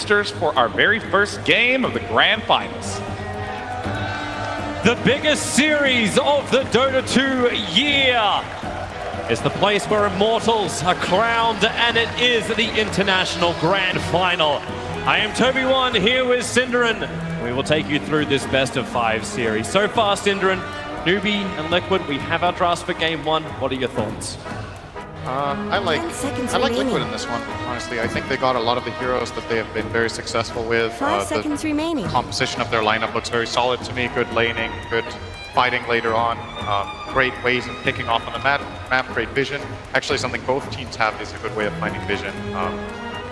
for our very first game of the Grand Finals. The biggest series of the Dota 2 year is the place where immortals are crowned, and it is the International Grand Final. I am Toby1 here with Synderen. We will take you through this best of 5 series. So far, Synderen, Newbee and Liquid, we have our drafts for game 1. What are your thoughts? I like Liquid in this one, honestly. I think they got a lot of the heroes that they have been very successful with. 5 seconds remaining. Composition of their lineup looks very solid to me. Good laning, good fighting later on. Great ways of picking off on the map, great vision. Actually, something both teams have is a good way of finding vision.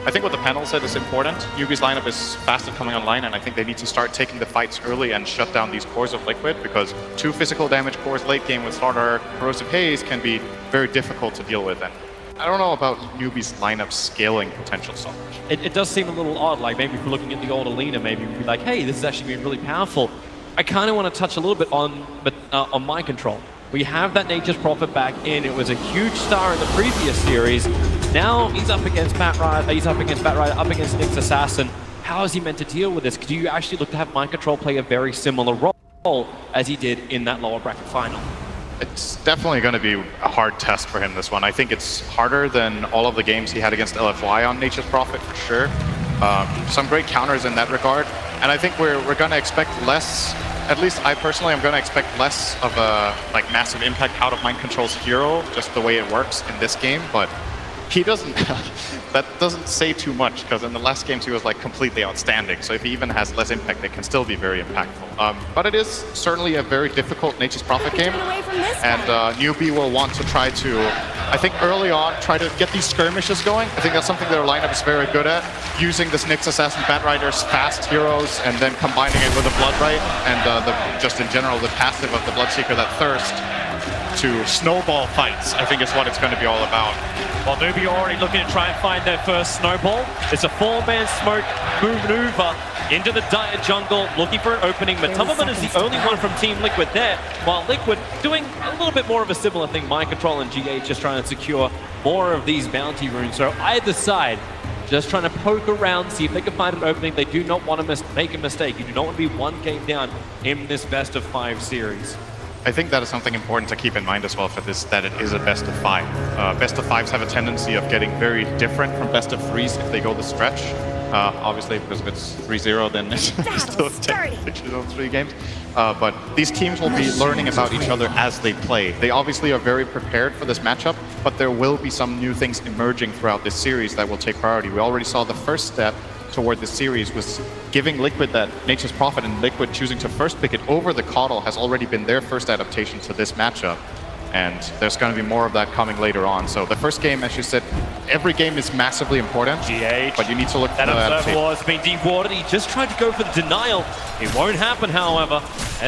I think what the panel said is important. Newbee's lineup is fast at coming online, and I think they need to start taking the fights early and shut down these cores of Liquid, because 2 physical damage cores late game with Starter Corrosive Haze can be very difficult to deal with. And I don't know about Newbee's lineup scaling potential so much. It does seem a little odd, like maybe if we're looking at the old Alina, maybe we'd be like, hey, this has actually been really powerful. I kind of want to touch a little bit on mind control. We have that Nature's Prophet back in. It was a huge star in the previous series. Now he's up against Batrider, up against Nyx Assassin. How is he meant to deal with this? Do you actually look to have mind control play a very similar role as he did in that lower bracket final? It's definitely going to be a hard test for him, this one. I think it's harder than all of the games he had against LFY on Nature's Prophet, for sure. Some great counters in that regard. And I think we're going to expect less. At least I personally am going to expect less of a massive impact out of Mind Control's hero, just the way it works in this game, but he doesn't, that doesn't say too much, because in the last games he was completely outstanding, so if he even has less impact, it can still be very impactful. But it is certainly a very difficult Nature's Prophet game, and Newbee will want to try to, I think early on, try to get these skirmishes going. I think that's something their lineup is very good at, using this Nyx Assassin Batrider's fast heroes and then combining it with the Bloodright and just in general the passive of the Bloodseeker, that thirst, to snowball fights, I think is what it's going to be all about. Well, Newbee already looking to try and find their first snowball. It's a 4-man smoke maneuver into the Dire jungle, looking for an opening. Matubberman is the only one from Team Liquid there, while Liquid doing a little bit more of a similar thing. Mind Control and GH just trying to secure more of these bounty runes. So either side, just trying to poke around, see if they can find an opening. They do not want to make a mistake. You do not want to be one game down in this best of 5 series. I think that is something important to keep in mind as well for this, that it is a best of 5. Best of 5s have a tendency of getting very different from best of 3s if they go the stretch. Obviously, because if it's 3-0, then it's still technically on 3 games. But these teams will be learning about each other as they play. They obviously are very prepared for this matchup, but there will be some new things emerging throughout this series that will take priority. We already saw the first step toward this series was giving Liquid that Nature's Prophet, and Liquid choosing to first pick it over the Coddle has already been their first adaptation to this matchup. And there's going to be more of that coming later on. So the first game, as you said, every game is massively important, GH, but you need to look for that adaptation. Observer has been dewatered. He just tried to go for the denial. It won't happen, however.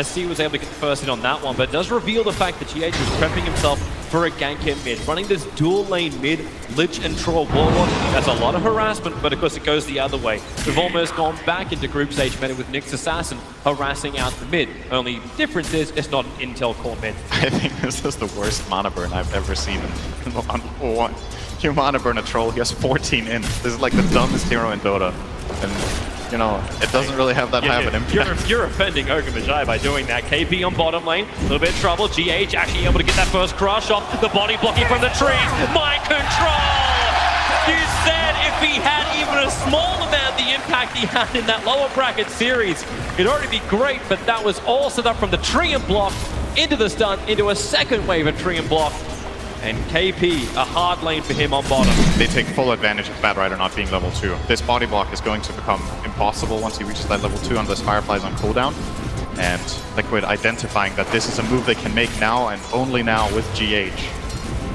SC was able to get the first hit on that one, but it does reveal the fact that GH is prepping himself for a gank in mid, running this dual lane mid, Lich and Troll Warlord. That's a lot of harassment, but of course it goes the other way. We've almost gone back into group stage meta with Nyx Assassin harassing out the mid. Only difference is it's not an Intel core mid. I think this is the worst mana burn I've ever seen in one. You mana burn a troll, he has 14 in. This is like the dumbest hero in Dota. And, you know, it doesn't really have that high of an impact. You're offending Ogre Magi by doing that. KP on bottom lane, a little bit of trouble. GH actually able to get that first crush off. The body blocking from the trees. Mind Control! You said if he had even a small amount of the impact he had in that lower bracket series, it'd already be great, but that was all set up from the tree and block into the stun, into a second wave of tree and block. And KP, a hard lane for him on bottom. They take full advantage of Batrider not being level 2. This body block is going to become impossible once he reaches that level 2 unless Firefly's on cooldown. And Liquid identifying that this is a move they can make now and only now with GH.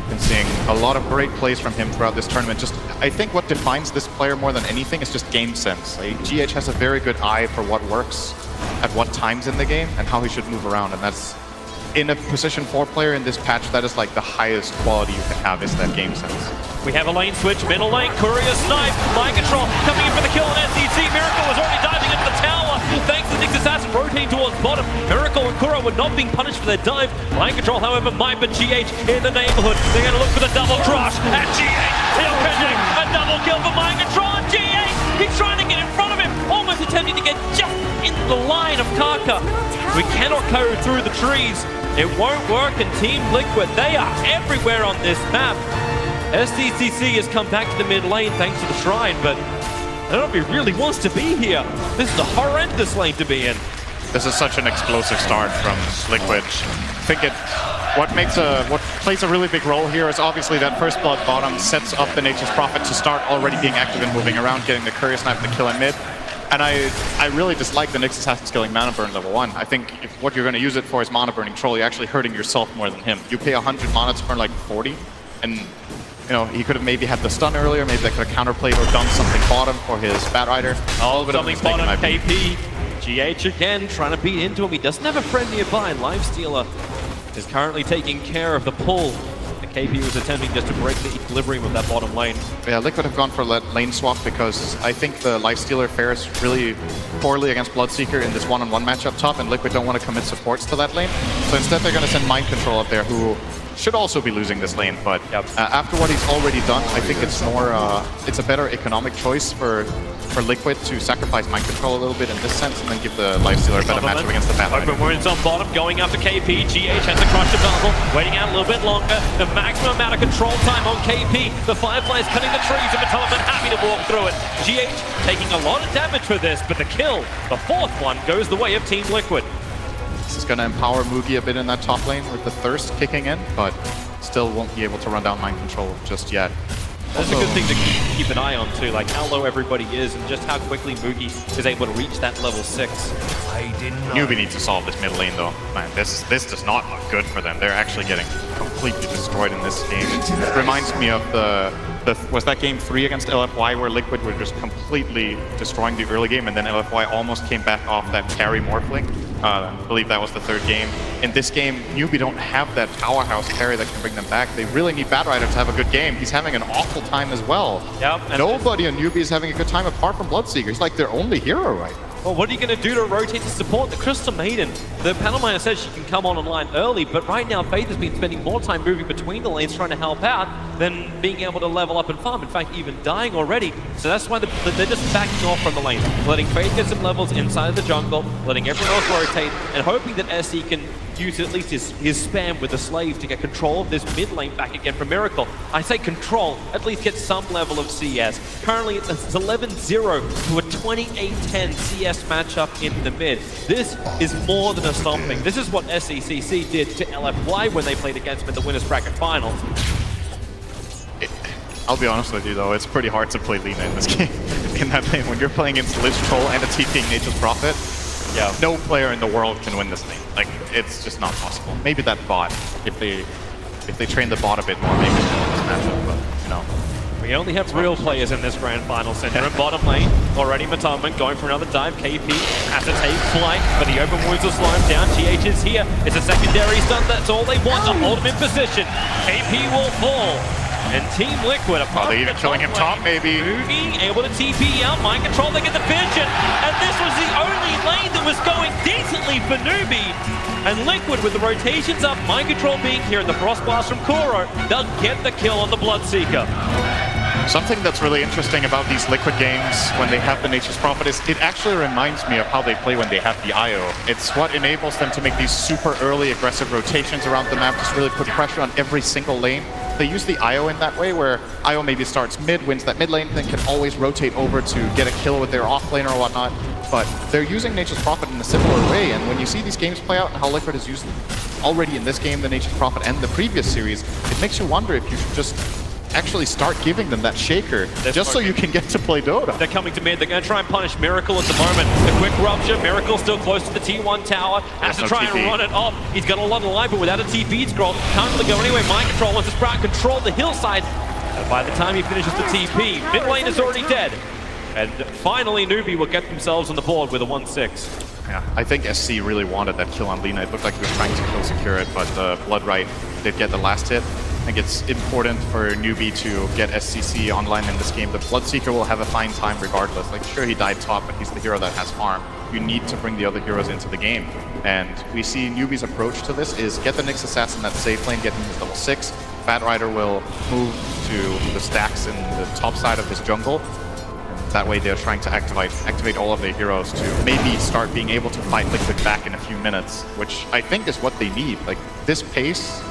Been seeing a lot of great plays from him throughout this tournament. Just, I think what defines this player more than anything is just game sense. GH has a very good eye for what works at what times in the game and how he should move around, and that's in a position 4 player in this patch, that is like the highest quality you can have, is that game sense. We have a lane switch, middle lane, Courier snipe, Mind Control coming in for the kill on SCC. Miracle was already diving into the tower. Thanks to Nyx Assassin rotating towards bottom. Miracle and Kuro were not being punished for their dive. Mind Control, however, might but GH in the neighborhood. They're going to look for the double crush. And GH, he'll a double kill for Mind Control, and GH, he's trying to get in front. need to get just in the line of Kaka. We cannot go through the trees. It won't work, and Team Liquid, they are everywhere on this map. SDCC has come back to the mid lane thanks to the Shrine, but I don't know if he really wants to be here. This is a horrendous lane to be in. This is such an explosive start from Liquid. I think what plays a really big role here is obviously that first blood bottom sets up the Nature's Prophet to start already being active and moving around, getting the Courier Snipe and the kill in mid. And I really dislike the Nyx Assassin skilling Mana Burn level 1. I think if what you're going to use it for is Mana Burning Troll, you're actually hurting yourself more than him. You pay 100 mana to burn like 40, and you know, he could have maybe had the stun earlier, maybe that could have counterplayed or done something bottom for his Bat Rider. Oh, something bottom, KP. GH again, trying to beat into him. He doesn't have a friend nearby. Lifestealer is currently taking care of the pull. The KP was attempting just to break the equilibrium of that bottom lane. Yeah, Liquid have gone for lane swap because I think the Lifestealer fares really poorly against Bloodseeker in this one-on-one match up top, and Liquid don't want to commit supports to that lane. So instead they're going to send Mind Control up there, who should also be losing this lane, but after what he's already done, I think it's more, it's a better economic choice for Liquid to sacrifice Mind Control a little bit in this sense, and then give the Lifestealer a better matchup against the Bat Rider. Open wounds on bottom, going after KP. GH has to crush the bubble, waiting out a little bit longer. The maximum amount of control time on KP. The Fireflies cutting the trees, and Mateleman happy to walk through it. GH taking a lot of damage for this, but the kill, the fourth one, goes the way of Team Liquid. This is going to empower Mugi a bit in that top lane with the Thirst kicking in, but still won't be able to run down Mind Control just yet. That's a good thing to keep an eye on too, like how low everybody is and just how quickly Mugi is able to reach that level 6. Newbee needs to solve this mid lane though. Man, this does not look good for them. They're actually getting completely destroyed in this game. It reminds me of was that game 3 against LFY where Liquid were just completely destroying the early game, and then LFY almost came back off that carry morphling. I believe that was the 3rd game. In this game, Newbee don't have that powerhouse carry that can bring them back. They really need Bat Rider to have a good game. He's having an awful time as well. Yep. Nobody on Newbee is having a good time apart from Bloodseeker. He's like their only hero right now. Well, what are you going to do to rotate to support the Crystal Maiden? The panel miner says she can come online early, but right now Faith has been spending more time moving between the lanes trying to help out than being able to level up and farm. In fact, even dying already. So that's why they're just backing off from the lane, letting Faith get some levels inside of the jungle, letting everyone else rotate, and hoping that SE can use at least his spam with the Slave to get control of this mid lane back again for Miracle. I say control, at least get some level of CS. Currently it's 11-0 to a 28-10 CS matchup in the mid. This is more than a stomping. This is what SECC did to LFY when they played against them in the Winners Bracket Final. I'll be honest with you though, it's pretty hard to play Lina in this game. In that lane, when you're playing against Lich Troll and a TPing Nature's Prophet, no player in the world can win this lane. Like, it's just not possible. Maybe that bot, if they train the bot a bit more, maybe they can win this matchup, but, you know. We only have real players in this grand final. Center and bottom lane, already Mateleman going for another dive. KP has to take flight, but the open wounds will slow him down. GH is here. It's a secondary stun. That's all they want to hold him in position. KP will fall. And Team Liquid, are they even killing him top, maybe? Mugi able to TP out, Mind Control, they get the vision. And this was the only lane that was going decently for Newbee. And Liquid with the rotations up, Mind Control being here, and the Frost Blast from Kuro, they'll get the kill on the Bloodseeker. Something that's really interesting about these Liquid games when they have the Nature's Prophet is it actually reminds me of how they play when they have the IO. It's what enables them to make these super early aggressive rotations around the map, just really put pressure on every single lane. They use the IO in that way, where IO maybe starts mid, wins that mid lane, then can always rotate over to get a kill with their off laner or whatnot. But they're using Nature's Prophet in a similar way, and when you see these games play out and how Liquid has used already in this game the Nature's Prophet and the previous series, it makes you wonder if you should just actually start giving them that shaker, just so you can get to play Dota. They're coming to mid. They're going to try and punish Miracle at the moment. The quick rupture. Miracle still close to the T1 tower. Has to try and run it off. He's got a lot of life, but without a TP scroll, can't really go anyway. Mind Control wants to sprout control the hillside. And by the time he finishes the TP, mid lane is already dead. And finally, Newbee will get themselves on the board with a 1-6. Yeah, I think SC really wanted that kill on Lina. It looked like he was trying to kill secure it, but Bloodright did get the last hit. I think it's important for Newbee to get SCC online in this game. The Bloodseeker will have a fine time regardless. Like, sure, he died top, but he's the hero that has farm. You need to bring the other heroes into the game. And we see Newbee's approach to this is get the Nyx Assassin that safe lane, get him his level 6. Bat Rider will move to the stacks in the top side of his jungle. That way they're trying to activate all of their heroes to maybe start being able to fight Liquid back in a few minutes, which I think is what they need. Like, this pace,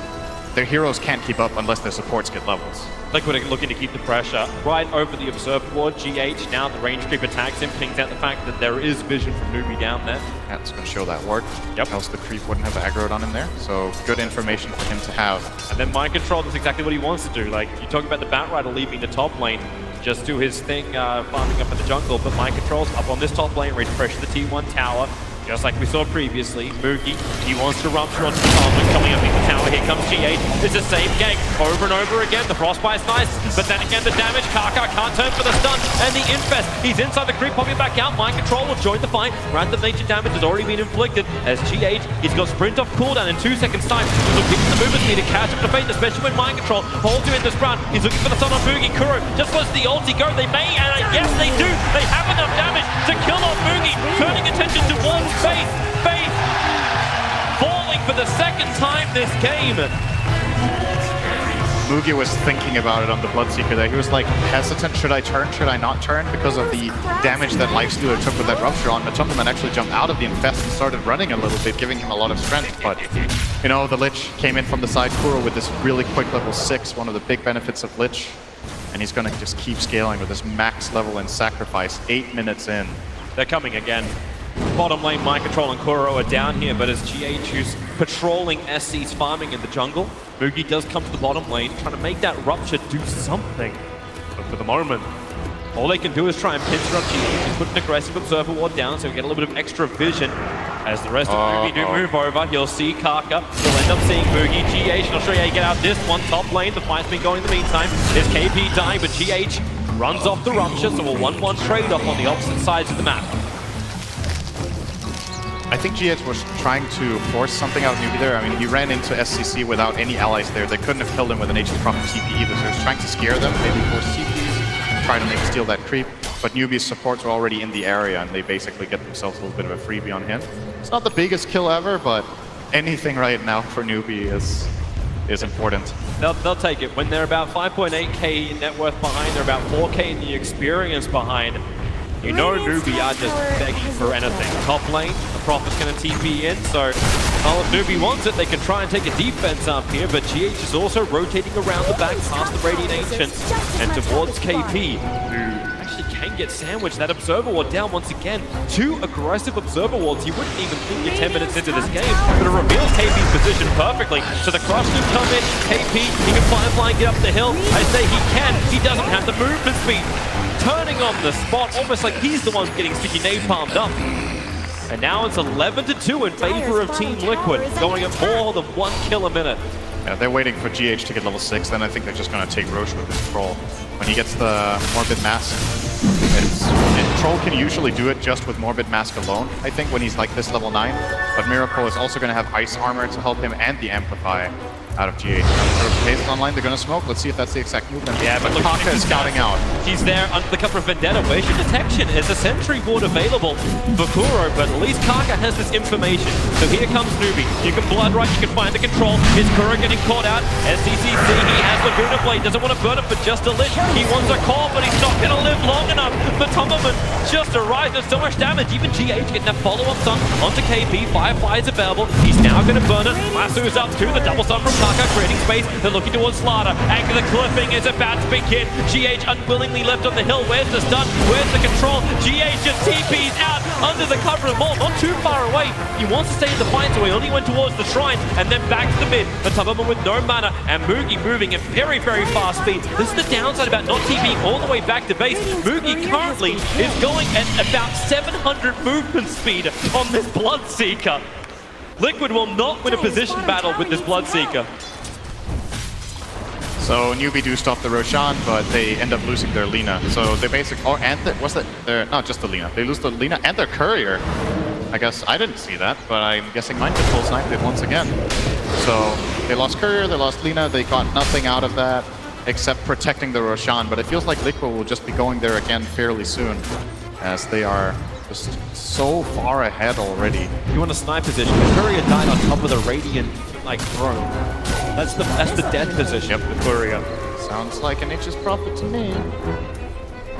their heroes can't keep up unless their supports get levels. Liquid are looking to keep the pressure right over the observer board. GH, now the range creep attacks him, pings out the fact that there is vision from Newbee down there. That's going to show that work. Yep. Else the creep wouldn't have aggroed on him there. So good information for him to have. And then mind control, that's exactly what he wants to do. Like, you talk about the Batrider leaving the top lane, just do his thing, farming up in the jungle, but mind control's up on this top lane, ready to pressure the T1 tower. Just like we saw previously, Moogie, he wants to rupture onto the Parliament, coming up in the tower. Here comes GH. It's the same gang over and over again. The Frostbite's nice, but then again the damage. Kaka can't turn for the stun, and the Infest. He's inside the creep, popping back out. Mind control will join the fight. Random nature damage has already been inflicted as GH, he's got sprint off cooldown in 2 seconds time. He's looking for the movement speed to catch up to fate, especially when mind control holds you in this round. He's looking for the stun on Moogie. Kuro just lets the ulti go. They may, and yes they do. They have enough damage to kill off Moogie, turning attention towards Faith. Faith falling for the second time this game. Moogie was thinking about it on the Bloodseeker there. He was like hesitant, should I turn, should I not turn? Because of the damage that Lifestealer took with that Rupture on. Matumbaman actually jumped out of the Infest and started running a little bit, giving him a lot of strength. But, you know, the Lich came in from the side, Kuro with this really quick level 6, one of the big benefits of Lich. And he's going to just keep scaling with this max level and sacrifice 8 minutes in. They're coming again. Bottom lane, mind control and Kuro are down here, but as GH, who's patrolling SC's farming in the jungle, Moogie does come to the bottom lane, trying to make that Rupture do something. But for the moment, all they can do is try and pinch up GH. He's put an aggressive observer ward down, so we get a little bit of extra vision. As the rest of Newbee do move over, he'll see Kaka. He'll end up seeing Moogie. GH, I'll show you how you get out this one. Top lane, the fight's been going in the meantime. There's KP dying, but GH runs off the Rupture, so a 1-1 trade-off on the opposite sides of the map. I think GH was trying to force something out of Newbee there. I mean, he ran into SCC without any allies there. They couldn't have killed him with an Nature's Prophet TP either, so he was trying to scare them, maybe force CPs, try to maybe steal that creep. But Newbee's supports were already in the area, and they basically get themselves a little bit of a freebie on him. It's not the biggest kill ever, but anything right now for Newbee is important. They'll take it. When they're about 5.8k in net worth behind, they're about 4k in the experience behind. You know Newbee are just begging for anything. Top lane, the Prophet's going to TP in, so well, if Newbee wants it, they can try and take a defense up here, but GH is also rotating around the back past the Radiant Ancients and towards KP, who actually can get sandwiched. That Observer Ward down once again. 2 aggressive Observer Wards. You wouldn't even think you're 10 minutes into this game, but it reveals KP's position perfectly. So the Crush Loop come in, KP, he can fly and get up the hill. I say he can, he doesn't have the movement speed. Turning on the spot, almost like he's the one getting sticky napalmed up. And now it's 11-2 in favor of Team Liquid, going at more than 1 kill a minute. Yeah, they're waiting for GH to get level 6, then I think they're just going to take Roche with his Troll. When he gets the Morbid Mask, Troll can usually do it just with Morbid Mask alone, I think, when he's like this level 9. But Miracle is also going to have Ice Armor to help him and the Amplify out of GH. Haze online, they're going to smoke. Let's see if that's the exact movement. Yeah, but Kaka is scouting out. He's there under the cover of Vendetta. Where's your detection? Is a sentry ward available for Kuro, but at least Kaka has this information. So here comes Newbee. You can blood right, you can find the control. Is Kuro getting caught out? SCCC, he has Laguna Blade. Doesn't want to burn it for just a lit. He wants a call, but he's not going to live long enough. Matumbaman just arrived. There's so much damage. Even GH getting that follow-up stun onto KP. Firefly is available. He's now going to burn it. Lasso's up to the double stun from Kaka, creating space. They're looking towards Slaughter. Angle clipping is about to begin. GH unwillingly left on the hill. Where's the stun? Where's the control? GH just TP's out under the cover of the wall, not too far away. He wants to stay in the fight, so he only went towards the shrine and then back to the mid. Matumbaman with no mana and Moogie moving at very, very fast speed. This is the downside about not TPing all the way back to base. Moogie currently is going at about 700 movement speed on this Bloodseeker. Liquid will not win a position battle with this Bloodseeker. So Newbee do stop the Roshan, but they end up losing their Lina. So they basically, not just the Lina. They lose the Lina and their Courier. I guess I didn't see that, but I'm guessing Mind Control sniped it once again. So they lost Courier, they lost Lina, they got nothing out of that except protecting the Roshan. But it feels like Liquid will just be going there again fairly soon, as they are just so far ahead already. You want a snipe position. The Courier died on top of the Radiant throne. That's the death position. Yep, the Courier. Sounds like an Nature's Prophet to me.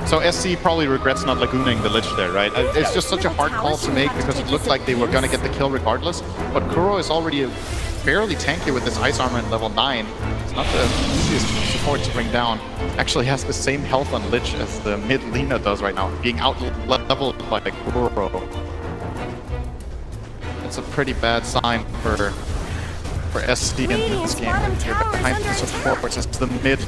So SC probably regrets not Lagooning the Lich there, right? It's just such a hard call to make because it looked like they were gonna get the kill regardless. But Kuro is already fairly tanky with this Ice Armor at level 9. It's not the easiest support to bring down. Actually has the same health on Lich as the mid Lina does right now, being out-leveled by Kuro. That's a pretty bad sign for SC in this game. You're behind the support as the mid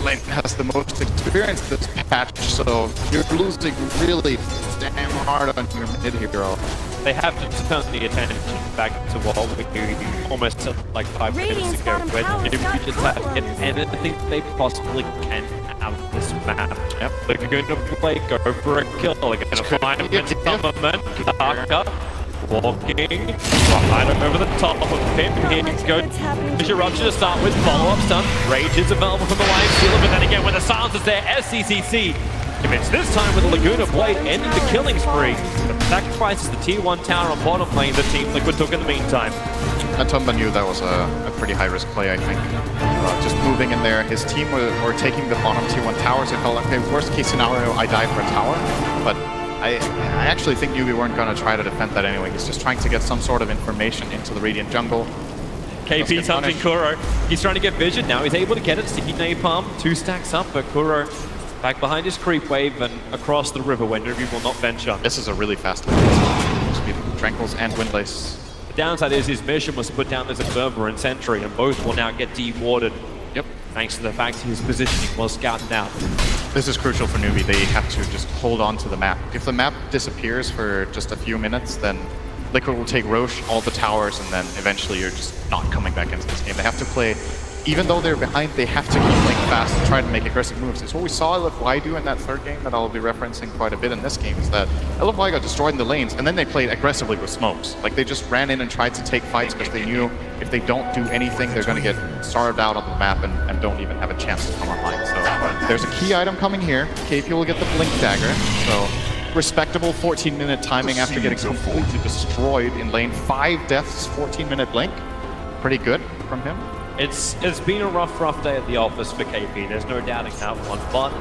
lane has the most experience this patch, so you're losing really damn hard on your mid hero. They have to turn the attention back to what we almost said like 5 minutes ago, when you just have to get anything they possibly can out of this map. Yep. They're going to play, go for a kill, they're going to find Kaka. Walking right over the top of him. Here goes Eruption to start with. Follow-up stun. Rage is available from the Lion Stealer, but then again, when the silence is there, SCCC commits this time with Laguna Blade, ending the killing spree. But sacrifices the tier 1 tower on bottom lane the Team Liquid took in the meantime. Atumba knew that was a pretty high-risk play, I think. Just moving in there. His team were taking the bottom tier 1 towers. They felt like, okay, worst case scenario, I die for a tower. But I actually think Newbee weren't going to try to defend that anyway. He's just trying to get some sort of information into the Radiant jungle. KP's hunting Kuro. He's trying to get vision now. He's able to get it. Sticky Napalm. 2 stacks up, but Kuro back behind his creep wave and across the river where Newbee will not venture. This is a really fast one. Tranquils and Windlace. The downside is his mission was to put down this Observer and Sentry, and both will now get dewarded. Yep. Thanks to the fact his positioning was scouted out. This is crucial for Newbee. They have to just hold on to the map. If the map disappears for just a few minutes, then Liquid will take Roche, all the towers, and then eventually you're just not coming back into this game. They have to play, even though they're behind, they have to keep playing fast and try to make aggressive moves. It's what we saw LFY do in that third game that I'll be referencing quite a bit in this game, is that LFY got destroyed in the lanes, and then they played aggressively with smokes. Like, they just ran in and tried to take fights because they knew if they don't do anything, they're going to get starved out on the map and don't even have a chance to come online. So there's a key item coming here. KP will get the Blink Dagger. So respectable 14-minute timing after getting completely destroyed in lane. 5 deaths, 14-minute Blink. Pretty good from him. It's been a rough day at the office for KP. There's no doubting that one. But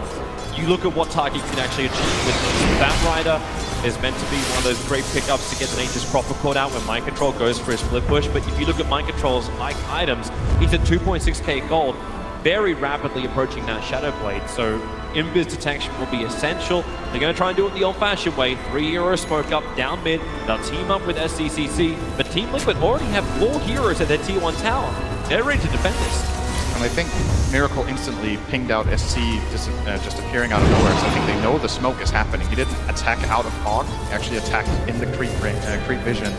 you look at what Taki can actually achieve with this. Batrider is meant to be one of those great pickups to get the Nature's Proper caught out when Mind Control goes for his split push. But if you look at Mind Control's like items, he's at 2.6k gold, very rapidly approaching that Shadow Blade. So invis detection will be essential. They're going to try and do it the old-fashioned way. 3 hero smoke up, down mid. They'll team up with SCCC. But Team Liquid already have 4 heroes at their tier 1 tower. They're ready to defend this. And I think Miracle instantly pinged out SC just appearing out of nowhere, so I think they know the smoke is happening. He didn't attack out of fog, he actually attacked in the creep vision.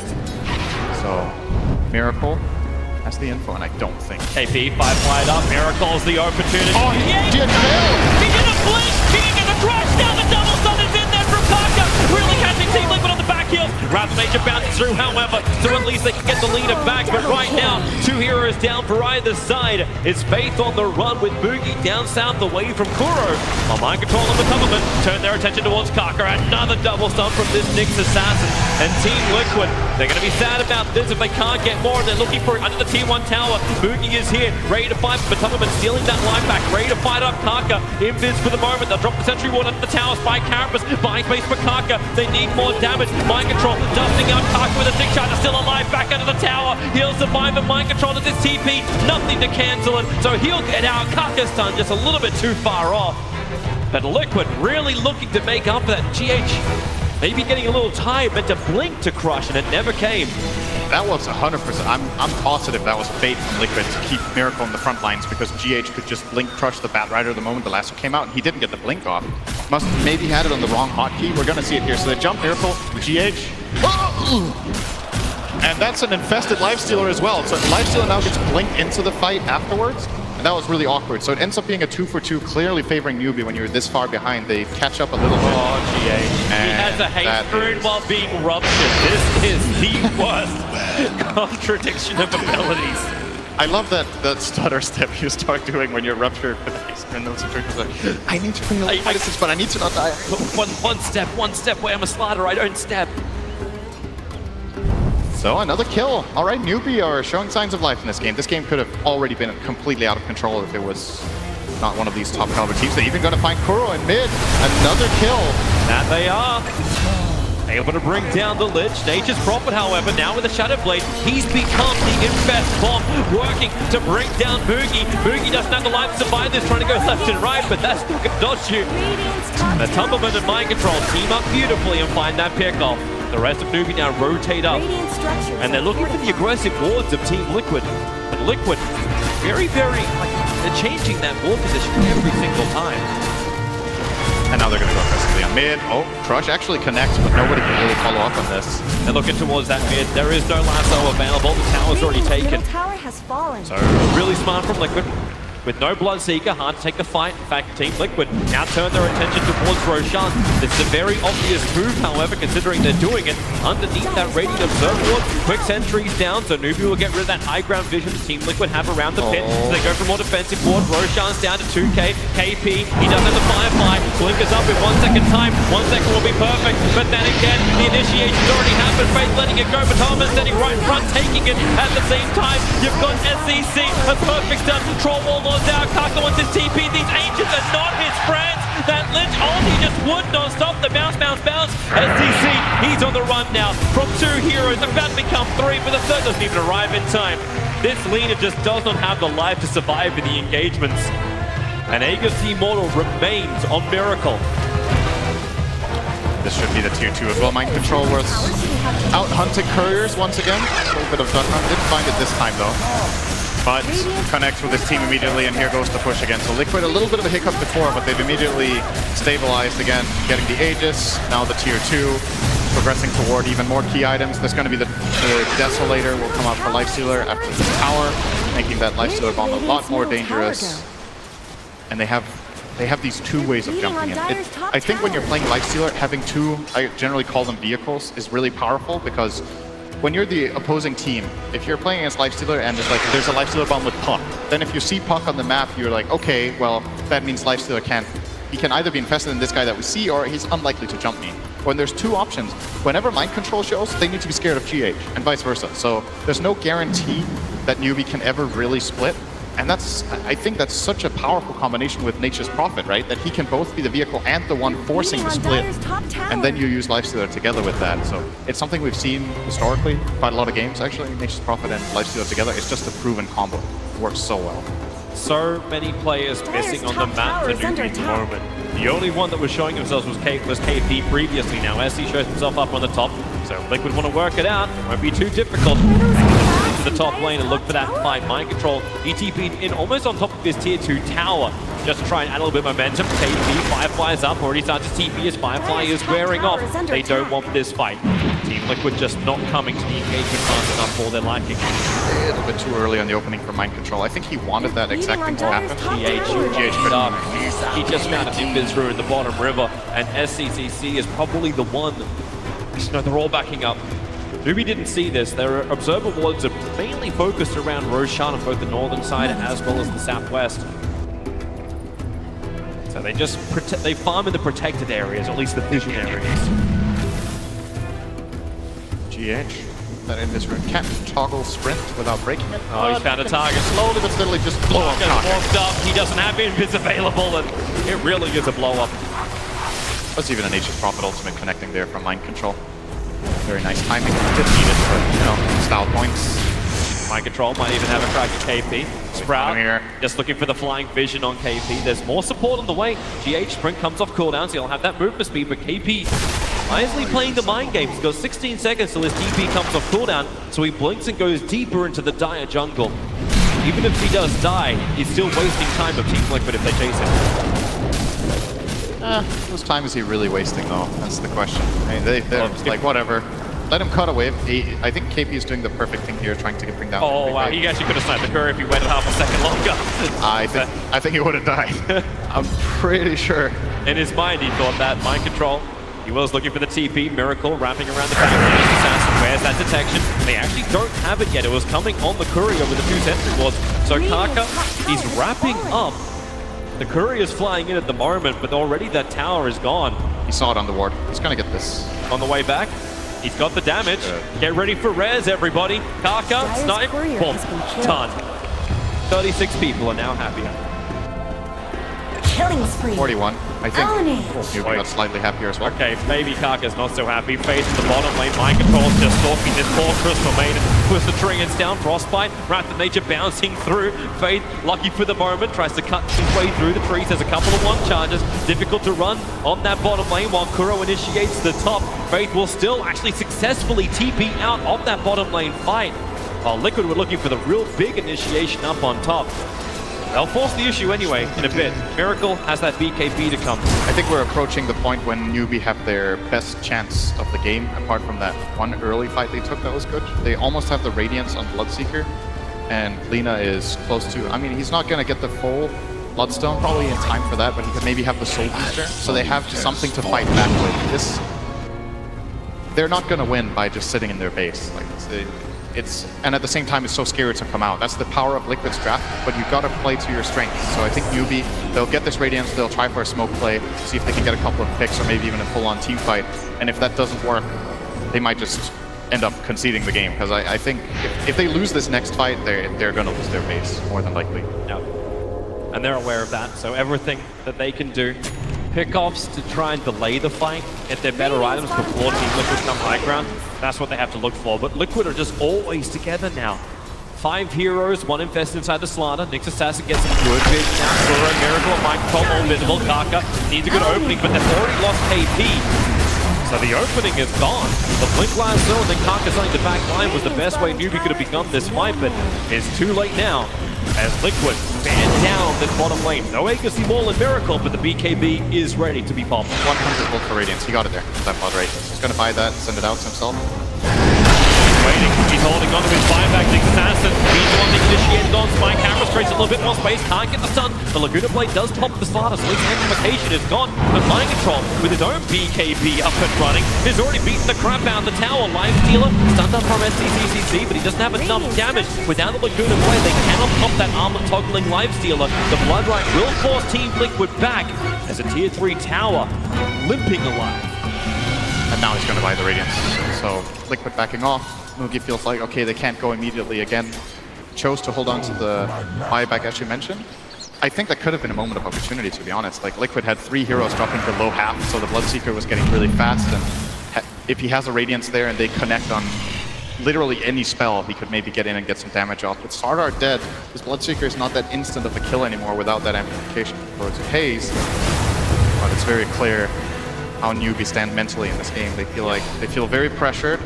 So Miracle has the info, and I don't think. KP 5 wide up, Miracle's the opportunity. Oh, he did fail! He didn't blink! He didn't get the crash down, the double stun is in there from Kaka! Really catching Team Liquid on the back heels. Wrath Nature bounces through, however, so at least they can get the leader back. But right now, 2 heroes down for either side. It's Faith on the run with Boogie down south away from Kuro. While Mind Control and the government turn their attention towards Kaka. Another double stun from this Nyx assassin. And Team Liquid, they're going to be sad about this if they can't get more. They're looking for it under the tier 1 tower. Boogie is here, ready to fight, but Tubberman stealing that life back, ready to fight up Kaka. Invis for the moment. They'll drop the sentry ward under the towers by Carapace, buying space for Kaka. They need more damage. Mind Control dusting out Kaka with a 6 shot, still alive back under the tower. He'll survive, and Mind Control at this TP, nothing to cancel it, so he'll get out. Kaka's done just a little bit too far off. But Liquid really looking to make up for that. GH maybe getting a little tired, meant to blink to crush, and it never came. That was 100%. I'm positive that was bait from Liquid to keep Miracle on the front lines because GH could just blink crush the Batrider the moment the lasso came out, and he didn't get the blink off. Must maybe had it on the wrong hotkey. We're gonna see it here. So they jump Miracle, GH. And that's an infested Lifestealer as well. So Lifestealer now gets blinked into the fight afterwards. And that was really awkward. So it ends up being a 2-for-2, clearly favoring Newbee when you're this far behind. They catch up a little bit. Oh, GH. He has a haste rune while being ruptured. This is the worst contradiction of abilities. I love that stutter step you start doing when you're ruptured with a haste rune. Those are like, I need to bring a medicines, but I need to not die. One step away. I'm a slider. I don't step. So another kill. All right, Newbee are showing signs of life in this game. This game could have already been completely out of control if it was not one of these top caliber teams. They're even going to find Kuro in mid. Another kill. That they are. Able to bring down the Lich. Nature's Prophet, however, now with the Shadow Blade, he's become the Infest bomb, working to bring down Boogie. Boogie doesn't have the life to survive this, trying to go left and right, but that's not going to dodge you. The Tumbleman and Mind Control team up beautifully and find that pickoff. The rest of Newbee now rotate up, and they're looking for the aggressive wards of Team Liquid. But Liquid, very, they're changing that ward position every single time. And now they're going to go aggressively on mid. Oh, Crush actually connects, but nobody can really follow up on this. They're looking towards that mid. There is no lasso available. The tower's already taken. Tower has fallen. So really smart from Liquid. With no Bloodseeker, hard to take the fight. In fact, Team Liquid now turn their attention towards Roshan. This is a very obvious move, however, considering they're doing it underneath that Radiant Observer ward. Quick sentries down, so Newbee will get rid of that high ground vision that Team Liquid have around the pit. So they go for more defensive ward. Roshan's down to 2k. KP, he doesn't have the Firefly. Blinkers up in 1 second time. 1 second will be perfect. But then again, the initiation's already happened. Faith letting it go, but Thomas standing right in front, taking it at the same time. You've got SCC, a perfect stun. Troll Warlord out. Kaka wants his TP. These Ancients are not his friends. That Lich ulti just would not stop the bounce, bounce, bounce. SCC, he's on the run now. From 2 heroes, about to become 3, but the third doesn't even arrive in time. This leader just does not have the life to survive in the engagements. And Aegis the Immortal remains on Miracle. This should be the tier 2 as well. Mind Control was out hunting couriers once again. A little bit of duck hunt. Didn't find it this time though. But connects with his team immediately, and here goes the push again. So Liquid, a little bit of a hiccup before, but they've immediately stabilized again, getting the Aegis, now the tier 2, progressing toward even more key items. There's going to be the Desolator will come out for Lifestealer after this tower, making that Lifestealer bomb a lot more dangerous. And they have these 2 ways of jumping in. I think when you're playing Lifestealer, having 2, I generally call them vehicles, is really powerful, because when you're the opposing team, if you're playing against Lifestealer and it's like there's a Lifestealer bomb with Puck, then if you see Puck on the map, you're like, okay, well, that means Lifestealer he can either be infested in this guy that we see, or he's unlikely to jump me. When there's 2 options, whenever Mind Control shows, they need to be scared of GH, and vice versa. So there's no guarantee that Newbee can ever really split. And I think that's such a powerful combination with Nature's Prophet, right? That he can both be the vehicle and the one forcing the split. And then you use Lifestealer together with that. So it's something we've seen historically, quite a lot of games actually, Nature's Prophet and Lifestealer together. It's just a proven combo. It works so well. So many players missing on the map for Newbee at the moment. The only one that was showing themselves was KP previously. Now SC shows himself up on the top. So Liquid want to work it out. Won't be too difficult. To the top lane and look for that fight. Mind Control, ETP'd in almost on top of his tier 2 tower, just to try and add a little bit of momentum. KP, Firefly is up, already started to TP as Firefly is wearing off. They don't want this fight. Team Liquid just not coming to the engagement fast enough for their liking. A little bit too early on the opening for Mind Control. I think he wanted that exact thing to happen. He just found an Invis Rune in the bottom river, and SCCC is probably the one. No, they're all backing up. Newbee didn't see this. Their observer wards are mainly focused around Roshan on both the northern side as well as the southwest. So they just they farm in the protected areas, or at least the vision areas. GH, that in this room can't toggle sprint without breaking it. Oh, he's found a target. Slowly but steadily just blow up. Walked up. He doesn't have invis available, and it really is a blow up. That's even a Nature's Prophet ultimate connecting there from Mind Control. Very nice timing. Didn't need it, but you know, style points. Mind Control might even have a crack at KP. Sprout here, just looking for the flying vision on KP. There's more support on the way. GH Sprint comes off cooldown, so he'll have that movement speed, but KP wisely playing the mind games. He's got 16 seconds till his TP comes off cooldown, so he blinks and goes deeper into the dire jungle. Even if he does die, he's still wasting time of Team Liquid if they chase him. How much time is he really wasting, though? That's the question. I mean, they're like, whatever. Let him cut away. I think KP is doing the perfect thing here, trying to bring down. Oh, wow. He actually could have sniped the curve if he waited half a second longer. I think he would have died. I'm pretty sure. In his mind, he thought that. Mind Control. He was looking for the TP. Miracle wrapping around the back. Assassin, where's that detection? They actually don't have it yet. It was coming on the courier with the 2 sentry wards. So Kaka, he's wrapping up. The courier's flying in at the moment, but already that tower is gone. He saw it on the ward. He's gonna get this. On the way back, he's got the damage. Get ready for res, everybody. Kaka, snipe, boom, done. 36 people are now happier. Killing spree. 41. I think Own it. Newbee got slightly happier as well. Okay, maybe Kaka's not so happy. Faith in the bottom lane. Mind control's just stalking this poor Crystal Maiden. Puts the triggers down. Frostbite. Wrath of Nature bouncing through. Faith, lucky for the moment, tries to cut his way through the trees. There's a couple of one charges. Difficult to run on that bottom lane while Kuro initiates the top. Faith will still actually successfully TP out of that bottom lane fight. While Liquid were looking for the real big initiation up on top. They'll force the issue anyway in a bit. Miracle has that BKB to come. I think we're approaching the point when Newbee have their best chance of the game, apart from that one early fight they took that was good. They almost have the Radiance on Bloodseeker, and Lina is close to... I mean, he's not going to get the full Bloodstone probably in time for that, but he could maybe have the Soul Booster, so they have something to fight back with. They're not going to win by just sitting in their base. Like and at the same time, it's so scary to come out. That's the power of Liquid's draft, but you've got to play to your strengths. So I think Newbee, they'll get this Radiance, they'll try for a smoke play, see if they can get a couple of picks or maybe even a full-on team fight. And if that doesn't work, they might just end up conceding the game. Because I think if they lose this next fight, they're going to lose their base, more than likely. Yep. And they're aware of that, so everything that they can do. Pickoffs to try and delay the fight, get their better items before Team Liquid come high ground. That's what they have to look for, but Liquid are just always together now. 5 heroes, 1 infest inside the Slaughter. Nyx Assassin gets some good vision now. Kuro, Miracle, and Mind Control all visible. Kaka needs a good opening, but they've already lost KP. So the opening is gone. The Blink last zone, then Kaka selling the back line was the best way Newbee could have begun this fight, but it's too late now. As Liquid fan down this bottom lane. No Agency Wall and Miracle, but the BKB is ready to be popped. 100 volt for Radiance. He got it there. That mod rate. He's going to buy that, send it out to himself. Waiting. He's holding on to his buyback. Nyx Assassin. He's the one being initiated on. Spy Camera creates a little bit more space. Can't get the stun. The Laguna Blade does pop the Slaughter, so his amplification is gone. But Mind Control, with his own BKB up and running, has already beaten the crap out of the tower. Live Stealer stunned up from SCCC, but he doesn't have enough damage. Without the Laguna Blade, they cannot pop that armor toggling Live Stealer. The Blood Right will force Team Liquid back as a tier 3 tower limping alive. And now he's going to buy the Radiance. So Liquid backing off. Mugi feels like, okay, they can't go immediately again. Chose to hold on to the buyback, as you mentioned. I think that could have been a moment of opportunity, to be honest. Like, Liquid had 3 heroes dropping below half, so the Bloodseeker was getting really fast, and if he has a Radiance there and they connect on literally any spell, he could maybe get in and get some damage off. With Sardar dead, his Bloodseeker is not that instant of a kill anymore without that amplification towards Haze. But it's very clear how Newbee stand mentally in this game. They feel very pressured.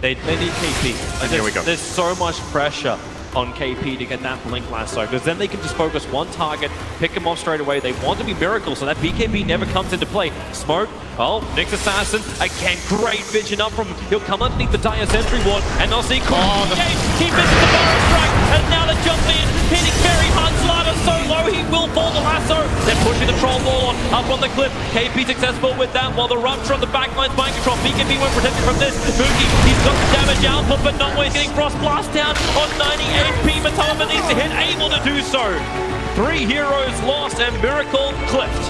They need KP. And here we go. There's so much pressure on KP to get that Blink Lasso, because then they can just focus one target, pick him off straight away. They want to be Miracle, so that BKB never comes into play. Smoke, oh, Nyx Assassin, again, great vision up from him. He'll come underneath the Dire Sentry Ward, and they'll see he misses the Barrel Strike, and now they jump in, hitting very hard. Slaughter so low, he will fall the lasso. They're pushing the Troll Ball on, up on the cliff. KP successful with that, while the Rupture on the backline's Mind Control. BKB won't protect him from this. Mookie, he's got the damage output, but not when he's getting Frost Blast down on 90 HP. Matoma needs to hit, able to do so. 3 heroes lost and Miracle clipped.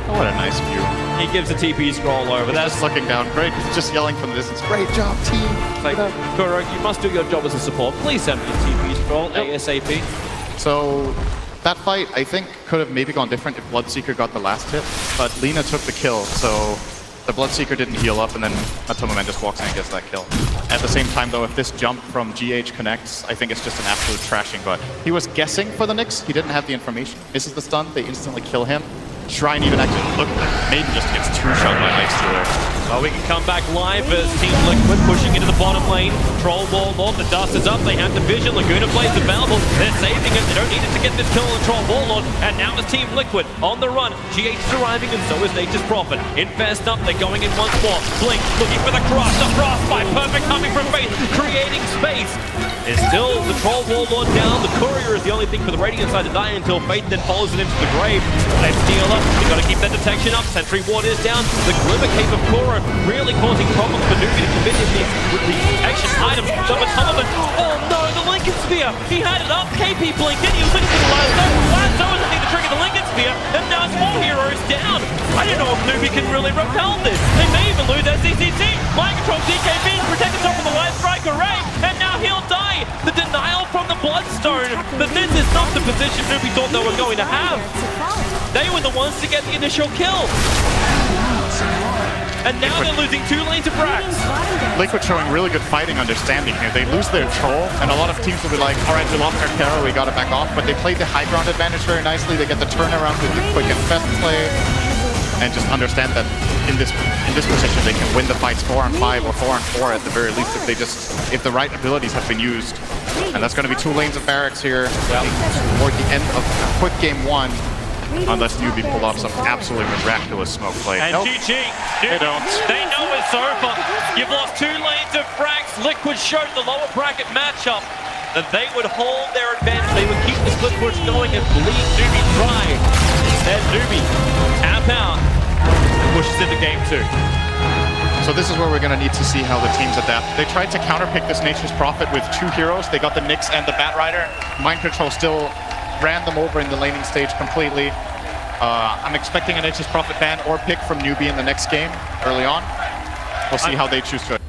Oh, what a nice view. He gives a TP scroll over. That's just looking down. Great. He's just yelling from the distance. Great job, team. It's like, Kuro, you must do your job as a support. Please send me a TP scroll ASAP. So that fight, I think, could have maybe gone different if Bloodseeker got the last hit, but Lina took the kill, so the Bloodseeker didn't heal up, and then Matoma just walks in and gets that kill. At the same time, though, if this jump from GH connects, I think it's just an absolute trashing, but he was guessing for the Nyx. He didn't have the information. Misses the stun. They instantly kill him. Shrine even actually look, Maiden just gets 2-shot by Life Stealer. Well, we can come back live as Team Liquid pushing into the bottom lane. Troll Ball Lord, the dust is up, they have the vision, Laguna Blade's available, they're saving it, they don't need it to get this kill on Troll Ball Lord, and now it's Team Liquid on the run. GH is arriving and so is Nature's Prophet. Infest up, they're going in once more. Blink, looking for the crush, the Frostbite, perfect coming from Faith, creating space. Is still the Troll Ball Lord down, the Courier is the only thing for the Radiant side to die until Faith then follows it into the grave. Life Stealer, you've got to keep that detection up, Sentry Ward is down, the Glimmer Cape of Kuro really causing problems for Newbee to commit with the action items. So Matoma, oh no, the Lincoln Sphere! He had it up, KP blinked it, he was looking for the Lasso. Lasso is the thing to trigger the Lincoln Sphere, and now it's 4 heroes down. I don't know if Newbee can really repel this. They may even lose SCCC. Mind Control DKB to protect himself from the Light Strike Array, and now he'll die. The denial from the Bloodstone, but this is not the position Newbee thought they were going to have. They were the ones to get the initial kill. And now they're losing 2 lanes of frags. Liquid showing really good fighting understanding here. They lose their troll, and a lot of teams will be like, all right, we lost our Terror, we gotta back off. But they played the high ground advantage very nicely. They get the turnaround with the quick and fast play. And just understand that in this position they can win the fights 4 on 5 or 4 on 4 at the very least if the right abilities have been used. And that's going to be 2 lanes of barracks here toward the end of quick game 1, unless Newbee pull off some absolutely miraculous smoke play. And GG, they don't. They know it's over. You've lost 2 lanes of frags. Liquid showed the lower bracket matchup that they would hold their advantage. They would keep the split push going and bleed Newbee dry. Instead, Newbee tap out and pushes into game 2. So this is where we're going to need to see how the teams adapt. They tried to counterpick this Nature's Prophet with 2 heroes. They got the Nyx and the Bat Rider. Mind Control still ran them over in the laning stage completely. I'm expecting a Nature's Prophet ban or pick from Newbee in the next game early on. We'll see how they choose to.